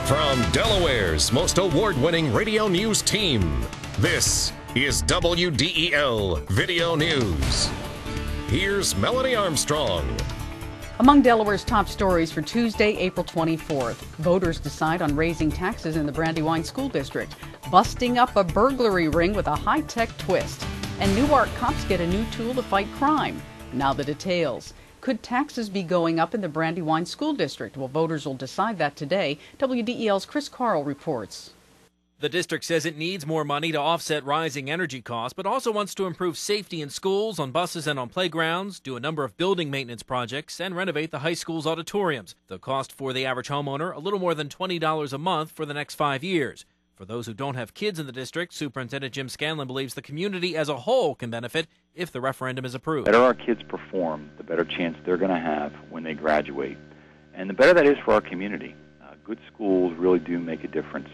From Delaware's most award-winning radio news team, this is WDEL Video News. Here's Melanie Armstrong. Among Delaware's top stories for Tuesday, April 24th, voters decide on raising taxes in the Brandywine School District, busting up a burglary ring with a high-tech twist, and Newark cops get a new tool to fight crime. Now the details. Could taxes be going up in the Brandywine School District? Well, voters will decide that today. WDEL's Chris Carl reports. The district says it needs more money to offset rising energy costs, but also wants to improve safety in schools, on buses, and on playgrounds, do a number of building maintenance projects, and renovate the high school's auditoriums. The cost for the average homeowner, a little more than $20 a month for the next 5 years. For those who don't have kids in the district, Superintendent Jim Scanlon believes the community as a whole can benefit if the referendum is approved. The better our kids perform, the better chance they're going to have when they graduate. And the better that is for our community. Good schools really do make a difference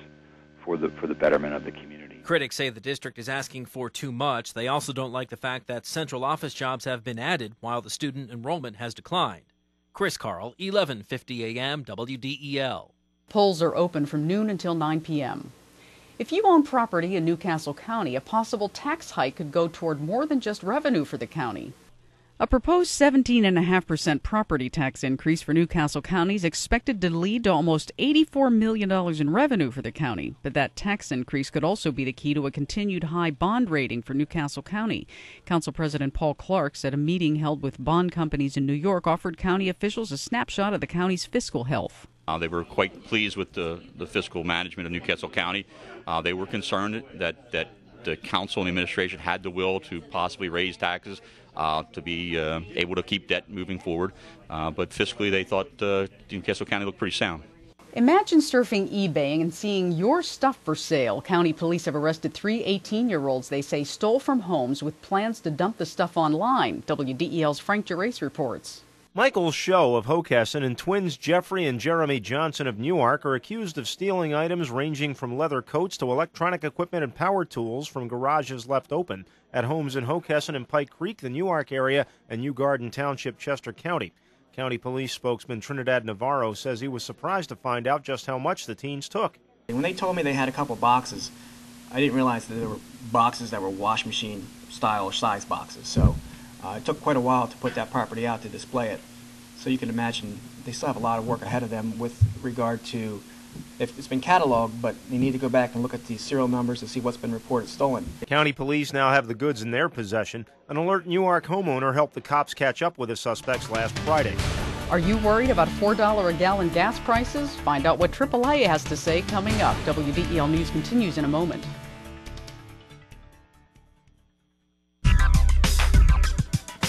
for the betterment of the community. Critics say the district is asking for too much. They also don't like the fact that central office jobs have been added while the student enrollment has declined. Chris Carl, 1150 AM, WDEL. Polls are open from noon until 9 p.m. If you own property in Newcastle County, a possible tax hike could go toward more than just revenue for the county. A proposed 17.5% property tax increase for Newcastle County is expected to lead to almost $84 million in revenue for the county. But that tax increase could also be the key to a continued high bond rating for Newcastle County. Council President Paul Clark said a meeting held with bond companies in New York offered county officials a snapshot of the county's fiscal health. They were quite pleased with the fiscal management of Newcastle County. They were concerned that the council and the administration had the will to possibly raise taxes to be able to keep debt moving forward. But fiscally, they thought Newcastle County looked pretty sound. Imagine surfing eBay and seeing your stuff for sale. County police have arrested 3 18-year-olds they say stole from homes with plans to dump the stuff online. WDEL's Frank Gerace reports. Michael Show of Hockessin and twins Jeffrey and Jeremy Johnson of Newark are accused of stealing items ranging from leather coats to electronic equipment and power tools from garages left open at homes in Hockessin and Pike Creek, the Newark area, and New Garden Township, Chester County. County Police spokesman Trinidad Navarro says he was surprised to find out just how much the teens took. When they told me they had a couple boxes, I didn't realize that there were boxes that were wash machine style or size boxes. So it took quite a while to put that property out to display it. So you can imagine they still have a lot of work ahead of them with regard to, if it's been cataloged, but they need to go back and look at the serial numbers to see what's been reported stolen. County police now have the goods in their possession. An alert Newark homeowner helped the cops catch up with the suspects last Friday. Are you worried about $4 a gallon gas prices? Find out what AAA has to say coming up. WDEL News continues in a moment.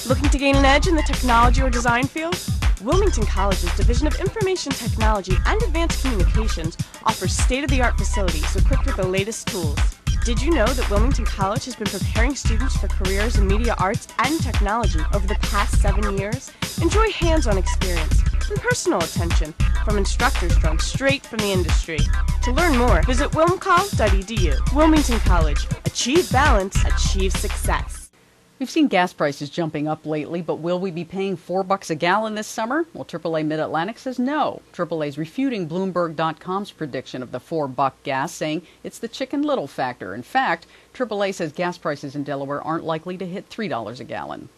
Looking to gain an edge in the technology or design field? Wilmington College's Division of Information Technology and Advanced Communications offers state-of-the-art facilities equipped with the latest tools. Did you know that Wilmington College has been preparing students for careers in media arts and technology over the past 7 years? Enjoy hands-on experience and personal attention from instructors drawn straight from the industry. To learn more, visit wilmcol.edu. Wilmington College. Achieve balance, achieve success. We've seen gas prices jumping up lately, but will we be paying $4 a gallon this summer? Well, AAA Mid-Atlantic says no. AAA is refuting Bloomberg.com's prediction of the $4 gas, saying it's the Chicken Little factor. In fact, AAA says gas prices in Delaware aren't likely to hit $3 a gallon.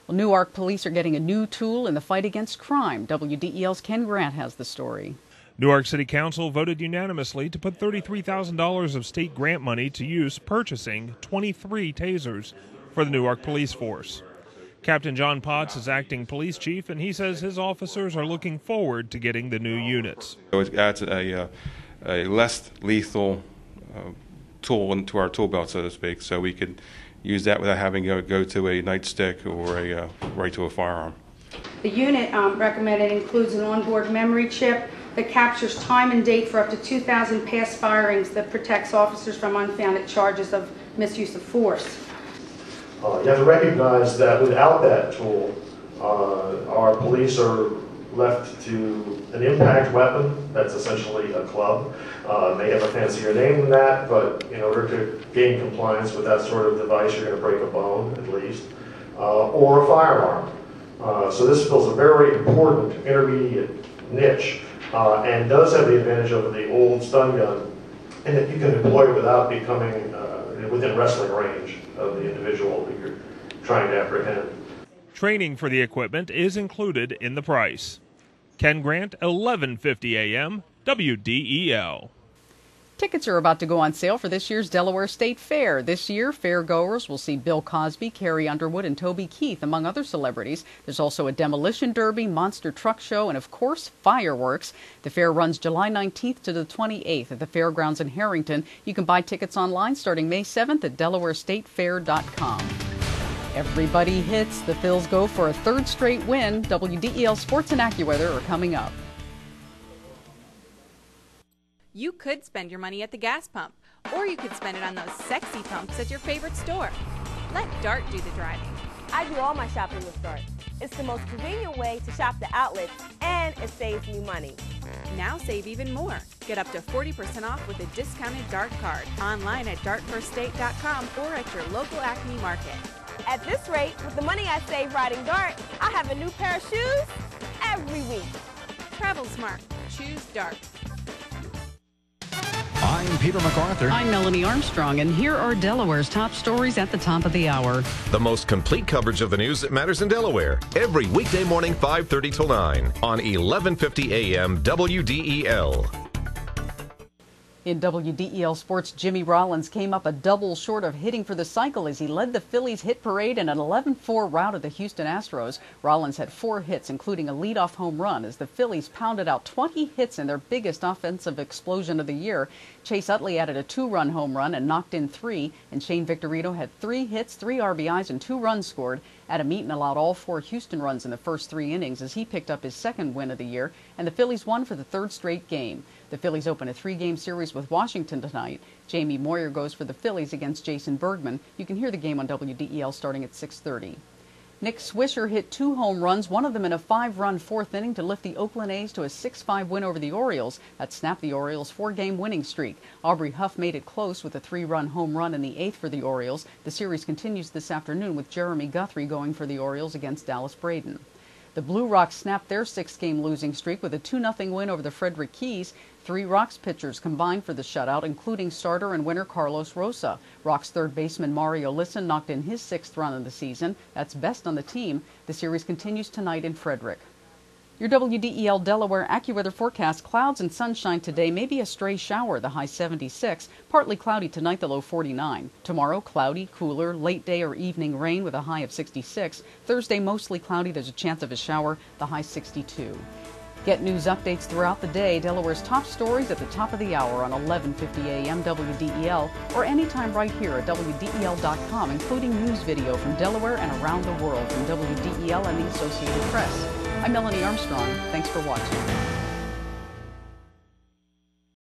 Well, Newark police are getting a new tool in the fight against crime. WDEL's Ken Grant has the story. Newark City Council voted unanimously to put $33,000 of state grant money to use purchasing 23 tasers for the Newark police force. Captain John Potts is acting police chief, and he says his officers are looking forward to getting the new units. It adds a less lethal tool into our tool belt, so to speak, so we could use that without having to go to a nightstick or right to a firearm. The unit recommended includes an onboard memory chip that captures time and date for up to 2,000 past firings that protects officers from unfounded charges of misuse of force. You have to recognize that without that tool, our police are left to an impact weapon that's essentially a club. May have a fancier name than that, but in order to gain compliance with that sort of device, you're going to break a bone at least, or a firearm. So this fills a very important intermediate niche and does have the advantage over the old stun gun in that you can deploy it without becoming within wrestling range of the individual that you're trying to apprehend. Training for the equipment is included in the price. Ken Grant, 11:50 a.m., WDEL. Tickets are about to go on sale for this year's Delaware State Fair. This year, fairgoers will see Bill Cosby, Carrie Underwood, and Toby Keith, among other celebrities. There's also a demolition derby, monster truck show, and of course, fireworks. The fair runs July 19th to the 28th at the Fairgrounds in Harrington. You can buy tickets online starting May 7th at DelawareStateFair.com. Everybody hits. The Phils go for a third straight win. WDEL Sports and AccuWeather are coming up. You could spend your money at the gas pump, or you could spend it on those sexy pumps at your favorite store. Let Dart do the driving. I do all my shopping with Dart. It's the most convenient way to shop the outlets, and it saves me money. Now save even more. Get up to 40% off with a discounted Dart card online at dartfirststate.com or at your local Acme market. At this rate, with the money I save riding Dart, I'll have a new pair of shoes every week. Travel smart. Choose Dart. I'm Peter MacArthur. I'm Melanie Armstrong, and here are Delaware's top stories at the top of the hour. The most complete coverage of the news that matters in Delaware. Every weekday morning, 5:30 till 9 on 1150 AM WDEL. In WDEL Sports, Jimmy Rollins came up a double short of hitting for the cycle as he led the Phillies hit parade in an 11-4 rout of the Houston Astros. Rollins had 4 hits, including a leadoff home run, as the Phillies pounded out 20 hits in their biggest offensive explosion of the year. Chase Utley added a 2-run home run and knocked in 3, and Shane Victorino had 3 hits, 3 RBIs, and 2 runs scored. Adam Eaton allowed all 4 Houston runs in the first 3 innings as he picked up his second win of the year, and the Phillies won for the 3rd straight game. The Phillies open a 3-game series with Washington tonight. Jamie Moyer goes for the Phillies against Jason Bergman. You can hear the game on WDEL starting at 6:30. Nick Swisher hit 2 home runs, one of them in a 5-run 4th inning to lift the Oakland A's to a 6-5 win over the Orioles. That snapped the Orioles' 4-game winning streak. Aubrey Huff made it close with a 3-run home run in the 8th for the Orioles. The series continues this afternoon with Jeremy Guthrie going for the Orioles against Dallas Braden. The Blue Rocks snapped their 6-game losing streak with a 2-0 win over the Frederick Keys. 3 Rocks pitchers combined for the shutout, including starter and winner Carlos Rosa. Rocks third baseman Mario Lisson knocked in his 6th run of the season. That's best on the team. The series continues tonight in Frederick. Your WDEL Delaware AccuWeather forecast: clouds and sunshine today, maybe a stray shower, the high 76. Partly cloudy tonight, the low 49. Tomorrow, cloudy, cooler, late day or evening rain with a high of 66. Thursday, mostly cloudy, there's a chance of a shower, the high 62. Get news updates throughout the day, Delaware's top stories at the top of the hour on 1150 AM WDEL, or anytime right here at WDEL.com, including news video from Delaware and around the world from WDEL and the Associated Press. I'm Melanie Armstrong. Thanks for watching.